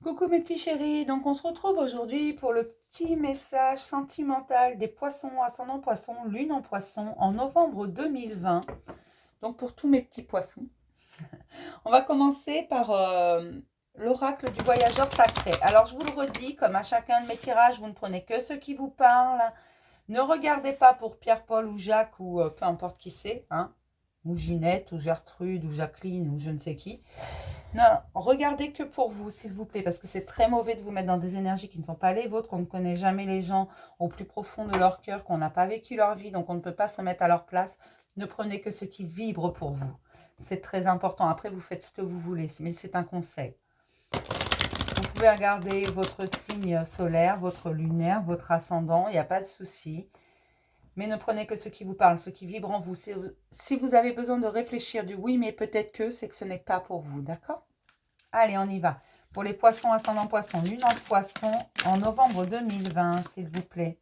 Coucou mes petits chéris, donc on se retrouve aujourd'hui pour le petit message sentimental des poissons, ascendant poisson, lune en poisson, en novembre 2020. Donc pour tous mes petits poissons. On va commencer par l'oracle du voyageur sacré. Alors je vous le redis, comme à chacun de mes tirages, vous ne prenez que ce qui vous parle. Ne regardez pas pour Pierre-Paul ou Jacques ou peu importe qui c'est, hein, ou Ginette ou Gertrude ou Jacqueline ou je ne sais qui. Non, regardez que pour vous, s'il vous plaît, parce que c'est très mauvais de vous mettre dans des énergies qui ne sont pas les vôtres, qu'on ne connaît jamais les gens au plus profond de leur cœur, qu'on n'a pas vécu leur vie, donc on ne peut pas se mettre à leur place. Ne prenez que ce qui vibre pour vous. C'est très important. Après, vous faites ce que vous voulez, mais c'est un conseil. Vous pouvez regarder votre signe solaire, votre lunaire, votre ascendant, il n'y a pas de souci. Mais ne prenez que ce qui vous parle, ce qui vibre en vous. Si vous avez besoin de réfléchir du oui, mais peut-être que, c'est que ce n'est pas pour vous, d'accord? Allez, on y va. Pour les poissons, ascendant poisson, lune en poisson, en novembre 2020, s'il vous plaît.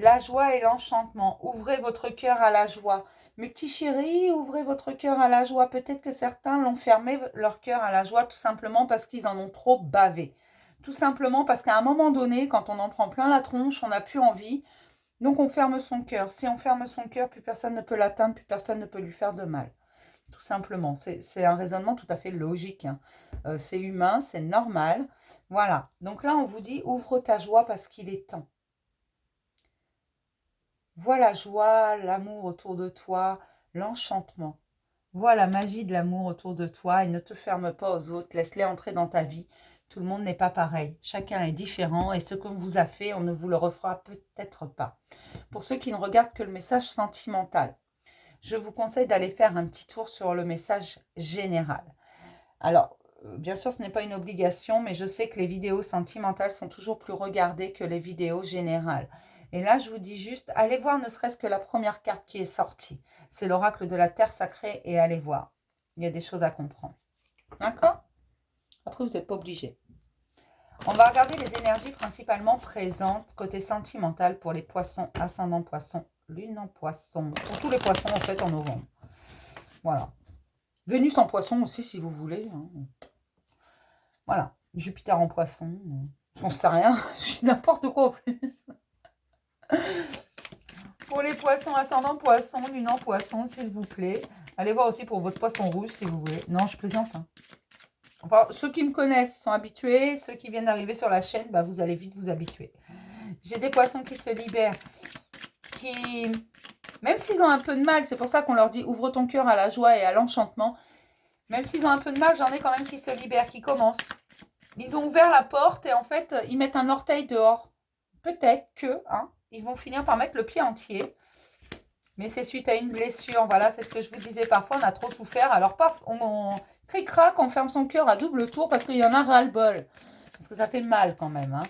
La joie et l'enchantement. Ouvrez votre cœur à la joie. Mes petits chéris, ouvrez votre cœur à la joie. Peut-être que certains l'ont fermé leur cœur à la joie tout simplement parce qu'ils en ont trop bavé. Tout simplement parce qu'à un moment donné, quand on en prend plein la tronche, on n'a plus envie. Donc on ferme son cœur. Si on ferme son cœur, plus personne ne peut l'atteindre, plus personne ne peut lui faire de mal. Tout simplement. C'est un raisonnement tout à fait logique. Hein. C'est humain, c'est normal. Voilà. Donc là, on vous dit, ouvre ta joie parce qu'il est temps. Vois la joie, l'amour autour de toi, l'enchantement. Vois la magie de l'amour autour de toi et ne te ferme pas aux autres. Laisse-les entrer dans ta vie. Tout le monde n'est pas pareil. Chacun est différent et ce qu'on vous a fait, on ne vous le refera peut-être pas. Pour ceux qui ne regardent que le message sentimental, je vous conseille d'aller faire un petit tour sur le message général. Alors, bien sûr, ce n'est pas une obligation, mais je sais que les vidéos sentimentales sont toujours plus regardées que les vidéos générales. Et là, je vous dis juste, allez voir ne serait-ce que la première carte qui est sortie. C'est l'oracle de la Terre sacrée et allez voir. Il y a des choses à comprendre. D'accord? Après, vous n'êtes pas obligé. On va regarder les énergies principalement présentes côté sentimental pour les poissons, ascendant poisson, lune en poisson. Pour tous les poissons, en fait, en novembre. Voilà. Vénus en poisson aussi, si vous voulez. Hein. Voilà. Jupiter en poisson. J'en sais rien. Je suis n'importe quoi en plus. Pour les poissons, ascendant poisson, lune en poisson, s'il vous plaît. Allez voir aussi pour votre poisson rouge, si vous voulez. Non, je plaisante. Hein. Enfin, ceux qui me connaissent sont habitués. Ceux qui viennent d'arriver sur la chaîne, bah, vous allez vite vous habituer. J'ai des poissons qui se libèrent. Qui, même s'ils ont un peu de mal, c'est pour ça qu'on leur dit ouvre ton cœur à la joie et à l'enchantement. Même s'ils ont un peu de mal, j'en ai quand même qui se libèrent, qui commencent. Ils ont ouvert la porte et en fait, ils mettent un orteil dehors. Peut-être que, hein, ils vont finir par mettre le pied entier. Mais c'est suite à une blessure. Voilà, c'est ce que je vous disais. Parfois, on a trop souffert. Alors, paf, on cric-crac, on ferme son cœur à double tour parce qu'il y en a ras-le-bol. Parce que ça fait mal quand même. Hein.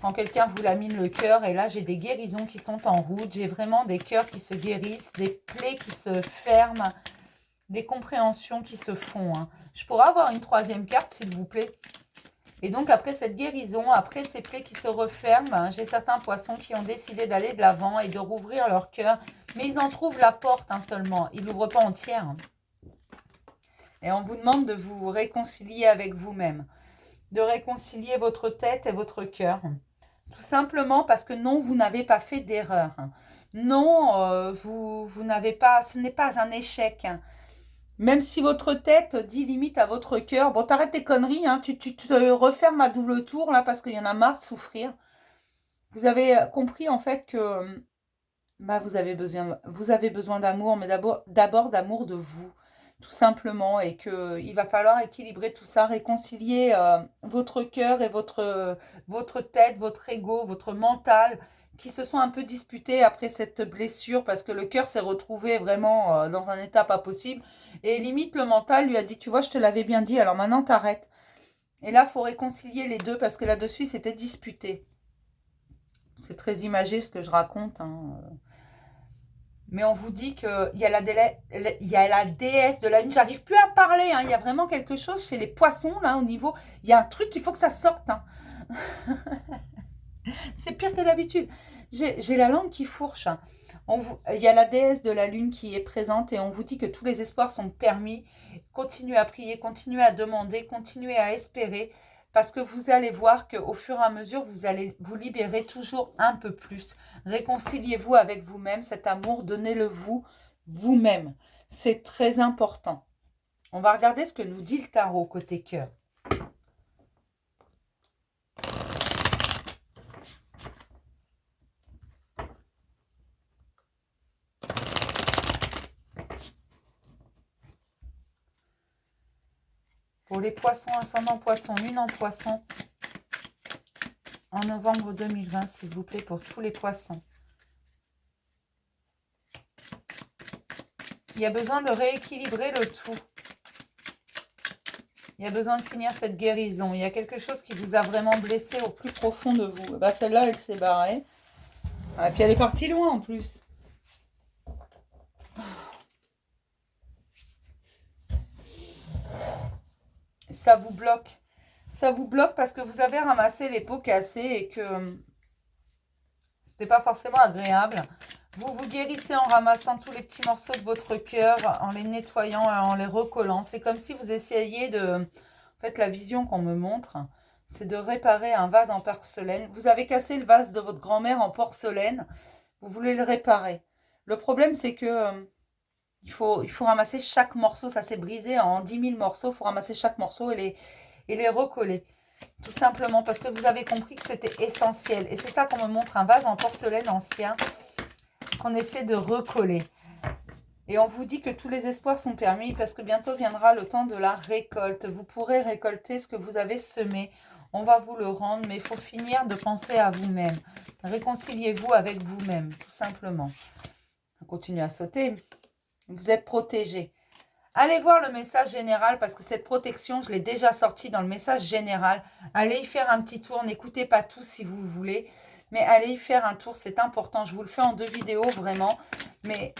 Quand quelqu'un vous lamine le cœur, et là, j'ai des guérisons qui sont en route. J'ai vraiment des cœurs qui se guérissent, des plaies qui se ferment, des compréhensions qui se font. Hein. Je pourrais avoir une troisième carte, s'il vous plaît. Et donc, après cette guérison, après ces plaies qui se referment, j'ai certains poissons qui ont décidé d'aller de l'avant et de rouvrir leur cœur. Mais ils en trouvent la porte seulement. Ils ne l'ouvrent pas entière. Hein. Et on vous demande de vous réconcilier avec vous-même. De réconcilier votre tête et votre cœur. Tout simplement parce que non, vous n'avez pas fait d'erreur. Non, vous n'avez pas, ce n'est pas un échec. Même si votre tête dit limite à votre cœur, bon, t'arrêtes tes conneries, hein, tu te refermes à double tour, là, parce qu'il y en a marre de souffrir. Vous avez compris, en fait, que bah, vous avez besoin d'amour, mais d'abord d'amour de vous, tout simplement, et qu'il va falloir équilibrer tout ça, réconcilier votre cœur et votre tête, votre ego, votre mental, qui se sont un peu disputés après cette blessure parce que le cœur s'est retrouvé vraiment dans un état pas possible. Et limite, le mental lui a dit, tu vois, je te l'avais bien dit, alors maintenant t'arrêtes. Et là, il faut réconcilier les deux parce que là-dessus, c'était disputé. C'est très imagé ce que je raconte. Hein. Mais on vous dit qu'il y a la déesse de la lune. J'arrive plus à parler. Hein. Il y a vraiment quelque chose chez les poissons, là, au niveau. Il y a un truc qu'il faut que ça sorte. Hein. C'est pire que d'habitude. J'ai la langue qui fourche. Hein. Il y a la déesse de la lune qui est présente et on vous dit que tous les espoirs sont permis. Continuez à prier, continuez à demander, continuez à espérer parce que vous allez voir qu'au fur et à mesure, vous allez vous libérer toujours un peu plus. Réconciliez-vous avec vous-même, cet amour, donnez-le vous-même. C'est très important. On va regarder ce que nous dit le tarot côté cœur. Pour les poissons, ascendant poisson, lune en poisson, en novembre 2020, s'il vous plaît, pour tous les poissons. Il y a besoin de rééquilibrer le tout. Il y a besoin de finir cette guérison. Il y a quelque chose qui vous a vraiment blessé au plus profond de vous. Bah, celle-là, elle s'est barrée. Et puis elle est partie loin en plus. Ça vous bloque. Ça vous bloque parce que vous avez ramassé les pots cassés et que c'était pas forcément agréable. Vous vous guérissez en ramassant tous les petits morceaux de votre cœur, en les nettoyant, en les recollant. C'est comme si vous essayiez de... En fait, la vision qu'on me montre, c'est de réparer un vase en porcelaine. Vous avez cassé le vase de votre grand-mère en porcelaine. Vous voulez le réparer. Le problème, c'est que il faut ramasser chaque morceau. Ça s'est brisé en 10 000 morceaux. Il faut ramasser chaque morceau et les recoller. Tout simplement parce que vous avez compris que c'était essentiel. Et c'est ça qu'on me montre, un vase en porcelaine ancien qu'on essaie de recoller. Et on vous dit que tous les espoirs sont permis parce que bientôt viendra le temps de la récolte. Vous pourrez récolter ce que vous avez semé. On va vous le rendre, mais il faut finir de penser à vous-même. Réconciliez-vous avec vous-même, tout simplement. On continue à sauter. Vous êtes protégé. Allez voir le message général parce que cette protection, je l'ai déjà sortie dans le message général. Allez y faire un petit tour. N'écoutez pas tout si vous voulez. Mais allez y faire un tour, c'est important. Je vous le fais en 2 vidéos, vraiment. Mais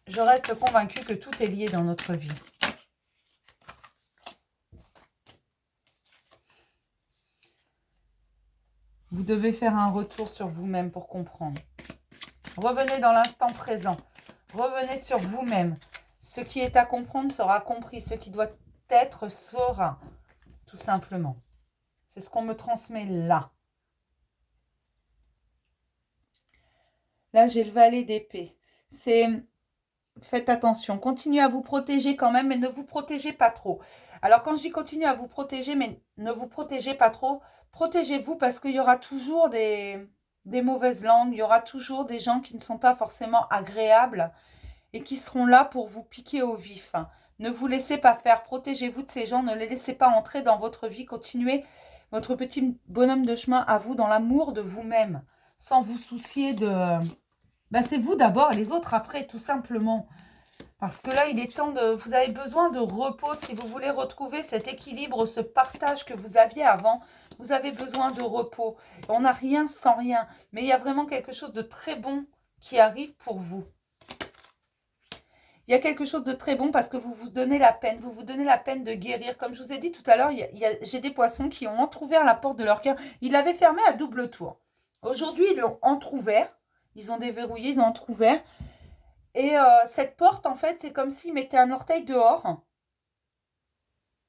je reste convaincue que tout est lié dans notre vie. Vous devez faire un retour sur vous-même pour comprendre. Revenez dans l'instant présent. Revenez sur vous-même. Ce qui est à comprendre sera compris. Ce qui doit être sera. Tout simplement. C'est ce qu'on me transmet là. Là, j'ai le valet d'épée. C'est... Faites attention. Continuez à vous protéger quand même, mais ne vous protégez pas trop. Alors, quand je dis continuez à vous protéger, mais ne vous protégez pas trop, protégez-vous parce qu'il y aura toujours des mauvaises langues. Il y aura toujours des gens qui ne sont pas forcément agréables et qui seront là pour vous piquer au vif. Ne vous laissez pas faire. Protégez-vous de ces gens. Ne les laissez pas entrer dans votre vie. Continuez votre petit bonhomme de chemin à vous dans l'amour de vous-même, sans vous soucier de... Ben, c'est vous d'abord et les autres après, tout simplement. Parce que là, il est temps de... Vous avez besoin de repos si vous voulez retrouver cet équilibre, ce partage que vous aviez avant. Vous avez besoin de repos. On n'a rien sans rien. Mais il y a vraiment quelque chose de très bon qui arrive pour vous. Il y a quelque chose de très bon parce que vous vous donnez la peine. Vous vous donnez la peine de guérir. Comme je vous ai dit tout à l'heure, j'ai des poissons qui ont entrouvert la porte de leur cœur. Ils l'avaient fermée à double tour. Aujourd'hui, ils l'ont entrouvert. Ils ont déverrouillé, ils ont entrouvert. Et cette porte, en fait, c'est comme s'ils mettaient un orteil dehors.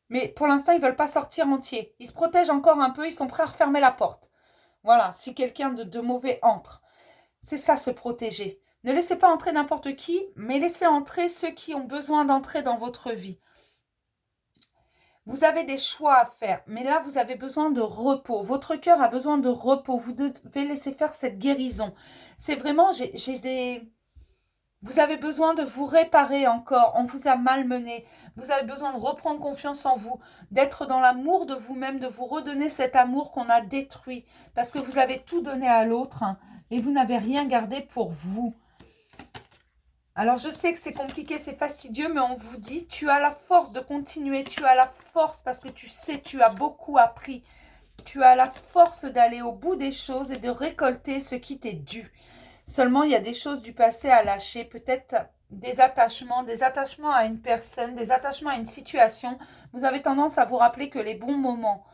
Mais pour l'instant, ils ne veulent pas sortir entier. Ils se protègent encore un peu. Ils sont prêts à refermer la porte. Voilà, si quelqu'un de mauvais entre. C'est ça, se protéger. Ne laissez pas entrer n'importe qui, mais laissez entrer ceux qui ont besoin d'entrer dans votre vie. Vous avez des choix à faire, mais là, vous avez besoin de repos. Votre cœur a besoin de repos. Vous devez laisser faire cette guérison. C'est vraiment, vous avez besoin de vous réparer encore. On vous a malmené. Vous avez besoin de reprendre confiance en vous, d'être dans l'amour de vous-même, de vous redonner cet amour qu'on a détruit. Parce que vous avez tout donné à l'autre et vous n'avez rien gardé pour vous. Alors, je sais que c'est compliqué, c'est fastidieux, mais on vous dit, tu as la force de continuer. Tu as la force parce que tu sais, tu as beaucoup appris. Tu as la force d'aller au bout des choses et de récolter ce qui t'est dû. Seulement, il y a des choses du passé à lâcher, peut-être des attachements à une personne, des attachements à une situation. Vous avez tendance à vous rappeler que les bons moments,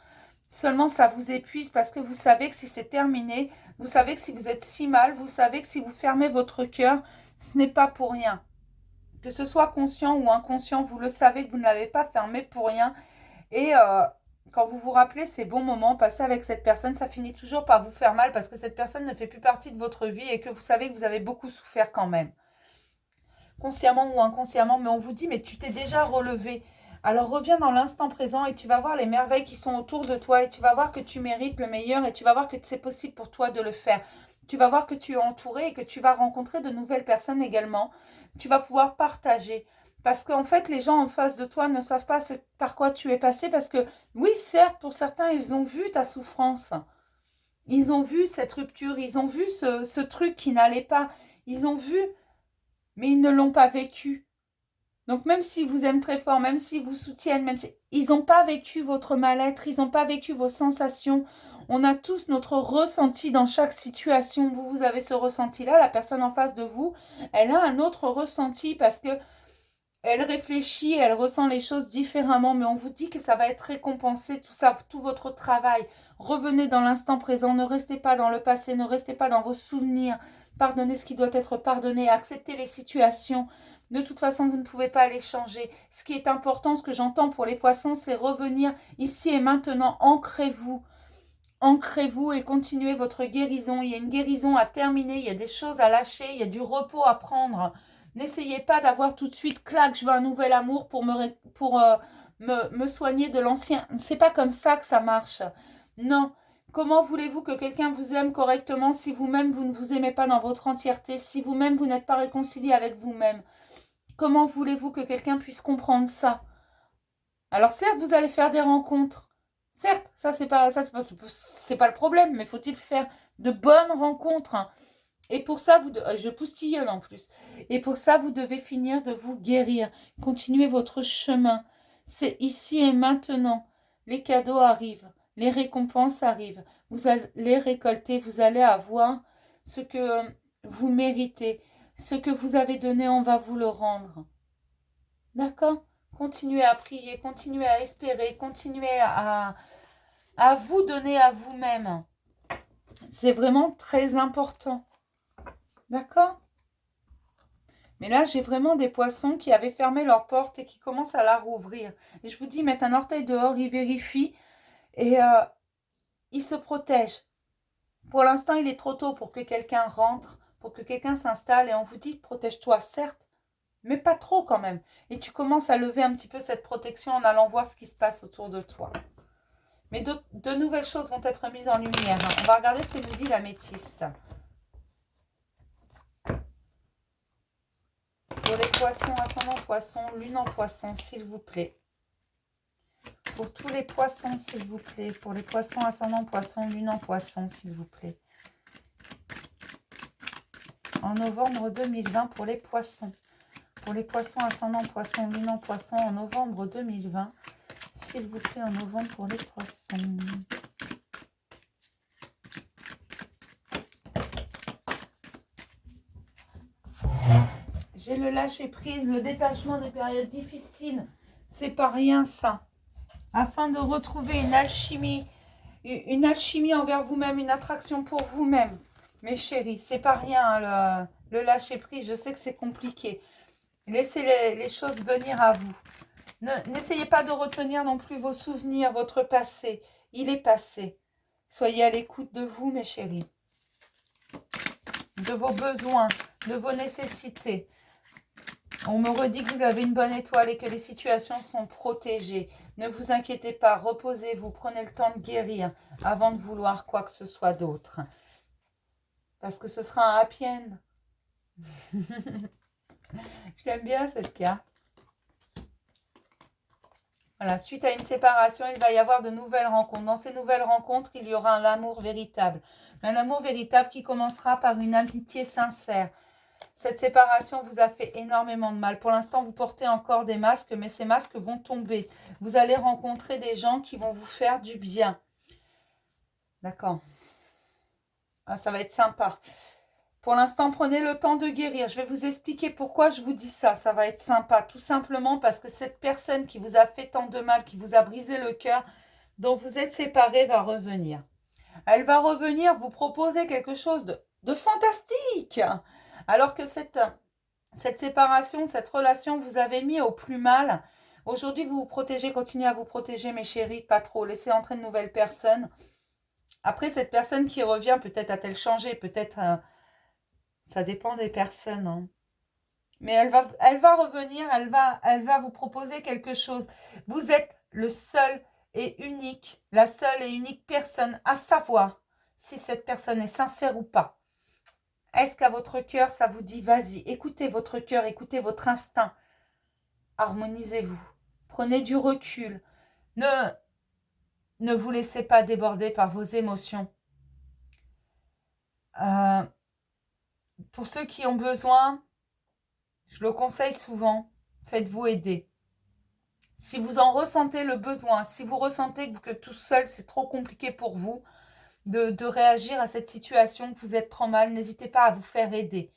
Seulement, ça vous épuise parce que vous savez que si c'est terminé, vous savez que si vous êtes si mal, vous savez que si vous fermez votre cœur, ce n'est pas pour rien. Que ce soit conscient ou inconscient, vous le savez que vous ne l'avez pas fermé pour rien. Et quand vous vous rappelez ces bons moments passés avec cette personne, ça finit toujours par vous faire mal parce que cette personne ne fait plus partie de votre vie et que vous savez que vous avez beaucoup souffert quand même. Consciemment ou inconsciemment, mais on vous dit, mais tu t'es déjà relevé. Alors reviens dans l'instant présent et tu vas voir les merveilles qui sont autour de toi et tu vas voir que tu mérites le meilleur et tu vas voir que c'est possible pour toi de le faire. Tu vas voir que tu es entouré et que tu vas rencontrer de nouvelles personnes également. Tu vas pouvoir partager. Parce qu'en fait, les gens en face de toi ne savent pas par quoi tu es passé. Parce que oui, certes, pour certains, ils ont vu ta souffrance. Ils ont vu cette rupture. Ils ont vu ce truc qui n'allait pas. Ils ont vu, mais ils ne l'ont pas vécu. Donc même s'ils vous aiment très fort, même s'ils vous soutiennent, même si ils n'ont pas vécu votre mal-être, ils n'ont pas vécu vos sensations. On a tous notre ressenti dans chaque situation. Vous avez ce ressenti-là, la personne en face de vous, elle a un autre ressenti parce que elle réfléchit, elle ressent les choses différemment, mais on vous dit que ça va être récompensé, tout ça, tout votre travail. Revenez dans l'instant présent, ne restez pas dans le passé, ne restez pas dans vos souvenirs. Pardonnez ce qui doit être pardonné, acceptez les situations. De toute façon, vous ne pouvez pas les changer. Ce qui est important, ce que j'entends pour les poissons, c'est revenir ici et maintenant. Ancrez-vous. Ancrez-vous et continuez votre guérison. Il y a une guérison à terminer, il y a des choses à lâcher, il y a du repos à prendre. N'essayez pas d'avoir tout de suite, clac, je veux un nouvel amour pour me soigner de l'ancien. C'est pas comme ça que ça marche. Non. Comment voulez-vous que quelqu'un vous aime correctement si vous-même vous ne vous aimez pas dans votre entièreté, si vous-même vous n'êtes pas réconcilié avec vous-même? Comment voulez-vous que quelqu'un puisse comprendre ça? Alors certes, vous allez faire des rencontres. Certes, c'est pas le problème, mais faut-il faire de bonnes rencontres, hein? Et pour ça, je poustillonne en plus. Et pour ça, vous devez finir de vous guérir. Continuez votre chemin. C'est ici et maintenant. Les cadeaux arrivent. Les récompenses arrivent. Vous allez récolter. Vous allez avoir ce que vous méritez. Ce que vous avez donné, on va vous le rendre. D'accord? Continuez à prier. Continuez à espérer. Continuez à vous donner à vous-même. C'est vraiment très important. D'accord? Mais là, j'ai vraiment des poissons qui avaient fermé leur porte et qui commencent à la rouvrir. Et je vous dis, mettre un orteil dehors, ils vérifient et ils se protègent. Pour l'instant, il est trop tôt pour que quelqu'un rentre, pour que quelqu'un s'installe. Et on vous dit, protège-toi, certes, mais pas trop quand même. Et tu commences à lever un petit peu cette protection en allant voir ce qui se passe autour de toi. Mais de nouvelles choses vont être mises en lumière. On va regarder ce que nous dit l'améthyste. Pour les poissons, ascendant poisson, lune en poisson, s'il vous plaît. Pour tous les poissons, s'il vous plaît. Pour les poissons, ascendant poisson, lune en poisson, s'il vous plaît. En novembre 2020, pour les poissons. Pour les poissons, ascendant poisson, lune en poisson, en novembre 2020. S'il vous plaît, en novembre, pour les poissons. J'ai le lâcher-prise, le détachement des périodes difficiles. C'est pas rien, ça. Afin de retrouver une alchimie envers vous-même, une attraction pour vous-même. Mes chéris, c'est pas rien, hein, le lâcher-prise. Je sais que c'est compliqué. Laissez les choses venir à vous. N'essayez pas de retenir non plus vos souvenirs, votre passé. Il est passé. Soyez à l'écoute de vous, mes chéris. De vos besoins, de vos nécessités. On me redit que vous avez une bonne étoile et que les situations sont protégées. Ne vous inquiétez pas, reposez-vous, prenez le temps de guérir avant de vouloir quoi que ce soit d'autre. Parce que ce sera un happy end. Je l'aime bien cette carte. Voilà, suite à une séparation, il va y avoir de nouvelles rencontres. Dans ces nouvelles rencontres, il y aura un amour véritable. Un amour véritable qui commencera par une amitié sincère. Cette séparation vous a fait énormément de mal. Pour l'instant, vous portez encore des masques, mais ces masques vont tomber. Vous allez rencontrer des gens qui vont vous faire du bien. D'accord. Ah, ça va être sympa. Pour l'instant, prenez le temps de guérir. Je vais vous expliquer pourquoi je vous dis ça. Ça va être sympa. Tout simplement parce que cette personne qui vous a fait tant de mal, qui vous a brisé le cœur, dont vous êtes séparés va revenir. Elle va revenir vous proposer quelque chose de fantastique. Alors que cette séparation, cette relation vous avez mis au plus mal. Aujourd'hui, vous vous protégez, continuez à vous protéger, mes chéris, pas trop. Laissez entrer de nouvelles personnes. Après, cette personne qui revient, peut-être a-t-elle changé, peut-être, ça dépend des personnes. Hein. Mais elle va revenir, elle va vous proposer quelque chose. Vous êtes le seul et unique, la seule et unique personne à savoir si cette personne est sincère ou pas. Est-ce qu'à votre cœur, ça vous dit, vas-y, écoutez votre cœur, écoutez votre instinct. Harmonisez-vous. Prenez du recul. Ne vous laissez pas déborder par vos émotions. Pour ceux qui ont besoin, je le conseille souvent, faites-vous aider. Si vous en ressentez le besoin, si vous ressentez que tout seul, c'est trop compliqué pour vous de réagir à cette situation, que vous êtes trop mal, n'hésitez pas à vous faire aider.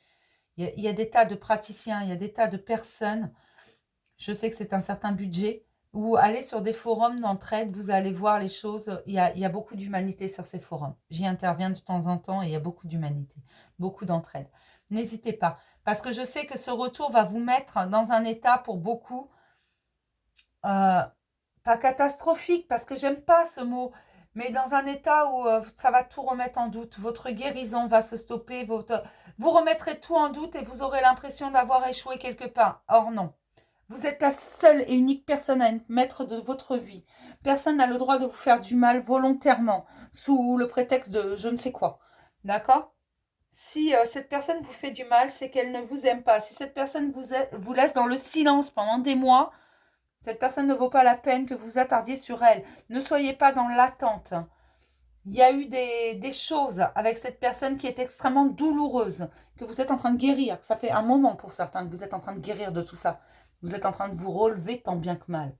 Il y a des tas de praticiens, il y a des tas de personnes. Je sais que c'est un certain budget. Ou allez sur des forums d'entraide, vous allez voir les choses. Il y a beaucoup d'humanité sur ces forums. J'y interviens de temps en temps et il y a beaucoup d'humanité, beaucoup d'entraide. N'hésitez pas, parce que je sais que ce retour va vous mettre dans un état pour beaucoup, pas catastrophique, parce que j'aime pas ce mot, mais dans un état où ça va tout remettre en doute. Votre guérison va se stopper, vous remettrez tout en doute et vous aurez l'impression d'avoir échoué quelque part. Or non. Vous êtes la seule et unique personne à être maître de votre vie. Personne n'a le droit de vous faire du mal volontairement, sous le prétexte de je ne sais quoi. D'accord? Si cette personne vous fait du mal, c'est qu'elle ne vous aime pas. Si cette personne vous laisse dans le silence pendant des mois, cette personne ne vaut pas la peine que vous attardiez sur elle. Ne soyez pas dans l'attente. Il y a eu des choses avec cette personne qui est extrêmement douloureuse, que vous êtes en train de guérir. Ça fait un moment pour certains que vous êtes en train de guérir de tout ça. Vous êtes en train de vous relever tant bien que mal.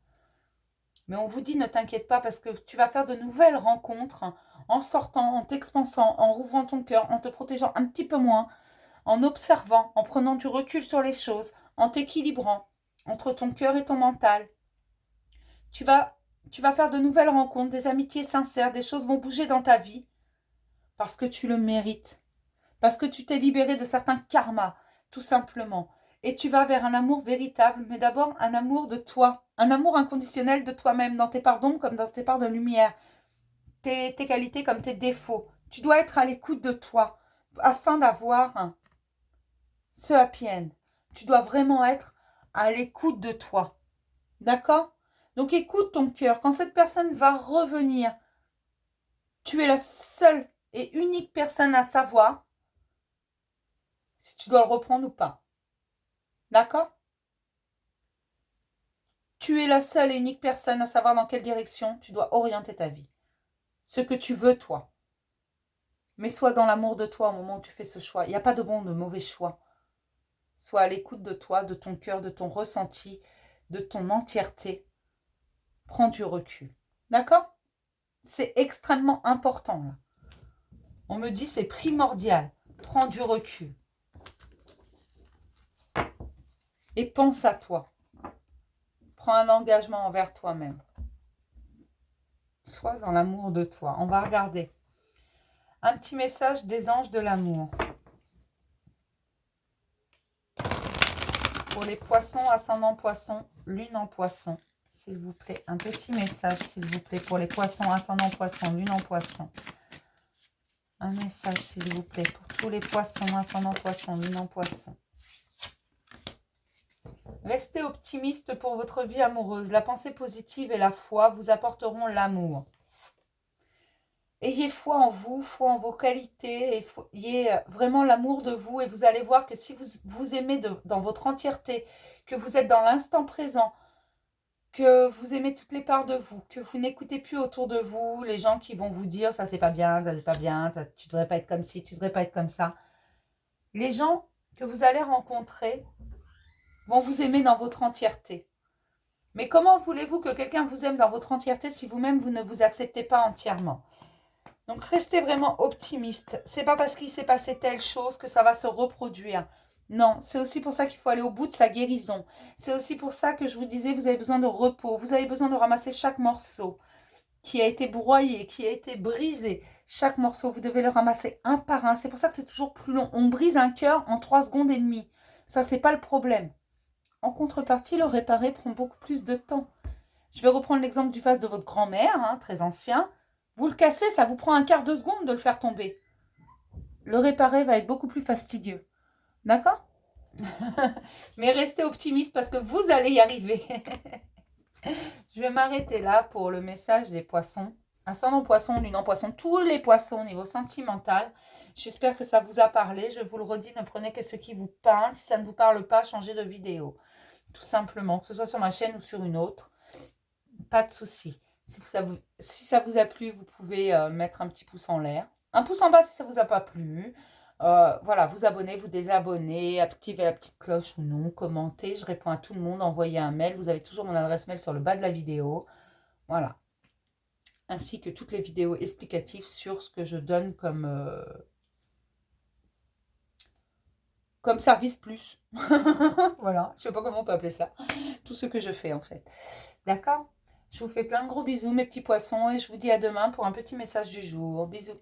Mais on vous dit, ne t'inquiète pas, parce que tu vas faire de nouvelles rencontres en sortant, en t'expansant, en rouvrant ton cœur, en te protégeant un petit peu moins, en observant, en prenant du recul sur les choses, en t'équilibrant entre ton cœur et ton mental. Tu vas faire de nouvelles rencontres, des amitiés sincères, des choses vont bouger dans ta vie parce que tu le mérites, parce que tu t'es libéré de certains karmas, tout simplement. Et tu vas vers un amour véritable, mais d'abord un amour de toi, un amour inconditionnel de toi-même, dans tes parts d'ombre comme dans tes parts de lumière, tes qualités comme tes défauts. Tu dois être à l'écoute de toi afin d'avoir ce happy end. Tu dois vraiment être à l'écoute de toi. D'accord? Donc écoute ton cœur. Quand cette personne va revenir, tu es la seule et unique personne à savoir si tu dois le reprendre ou pas. D'accord? Tu es la seule et unique personne à savoir dans quelle direction tu dois orienter ta vie. Ce que tu veux, toi. Mais sois dans l'amour de toi au moment où tu fais ce choix. Il n'y a pas de bon ou de mauvais choix. Sois à l'écoute de toi, de ton cœur, de ton ressenti, de ton entièreté. Prends du recul. D'accord? C'est extrêmement important, là. On me dit c'est primordial. Prends du recul. Et pense à toi. Prends un engagement envers toi-même. Sois dans l'amour de toi. On va regarder. Un petit message des anges de l'amour. Pour les poissons, ascendant poisson, lune en poisson. S'il vous plaît, un petit message, s'il vous plaît, pour les poissons, ascendant poisson, lune en poisson. Un message, s'il vous plaît, pour tous les poissons, ascendant poisson, lune en poisson. Restez optimiste pour votre vie amoureuse. La pensée positive et la foi vous apporteront l'amour. Ayez foi en vous, foi en vos qualités, ayez vraiment l'amour de vous et vous allez voir que si vous aimez dans votre entièreté, que vous êtes dans l'instant présent, que vous aimez toutes les parts de vous, que vous n'écoutez plus autour de vous les gens qui vont vous dire ça c'est pas bien, ça c'est pas bien, ça, tu devrais pas être comme ci, tu devrais pas être comme ça. Les gens que vous allez rencontrer vont vous aimer dans votre entièreté. Mais comment voulez-vous que quelqu'un vous aime dans votre entièreté si vous-même vous ne vous acceptez pas entièrement? Donc, restez vraiment optimiste. C'est pas parce qu'il s'est passé telle chose que ça va se reproduire. Non, c'est aussi pour ça qu'il faut aller au bout de sa guérison. C'est aussi pour ça que je vous disais, vous avez besoin de repos. Vous avez besoin de ramasser chaque morceau qui a été broyé, qui a été brisé. Chaque morceau, vous devez le ramasser un par un. C'est pour ça que c'est toujours plus long. On brise un cœur en 3 secondes et demie. Ça, c'est pas le problème. En contrepartie, le réparer prend beaucoup plus de temps. Je vais reprendre l'exemple du vase de votre grand-mère, hein, très ancien. Vous le cassez, ça vous prend un quart de seconde de le faire tomber. Le réparer va être beaucoup plus fastidieux. D'accord? Mais restez optimiste parce que vous allez y arriver. Je vais m'arrêter là pour le message des poissons. Ascendant poisson, lunan poisson, tous les poissons au niveau sentimental. J'espère que ça vous a parlé. Je vous le redis, ne prenez que ce qui vous parle. Si ça ne vous parle pas, changez de vidéo. Tout simplement, que ce soit sur ma chaîne ou sur une autre. Pas de souci. Si ça vous a plu, vous pouvez mettre un petit pouce en l'air. Un pouce en bas si ça ne vous a pas plu. Voilà, vous abonnez, vous désabonnez, activez la petite cloche ou non, commentez, je réponds à tout le monde, envoyez un mail, vous avez toujours mon adresse mail sur le bas de la vidéo, voilà. Ainsi que toutes les vidéos explicatives sur ce que je donne comme service plus. Voilà, je ne sais pas comment on peut appeler ça, tout ce que je fais en fait. D'accord? Je vous fais plein de gros bisous mes petits poissons et je vous dis à demain pour un petit message du jour. Bisous.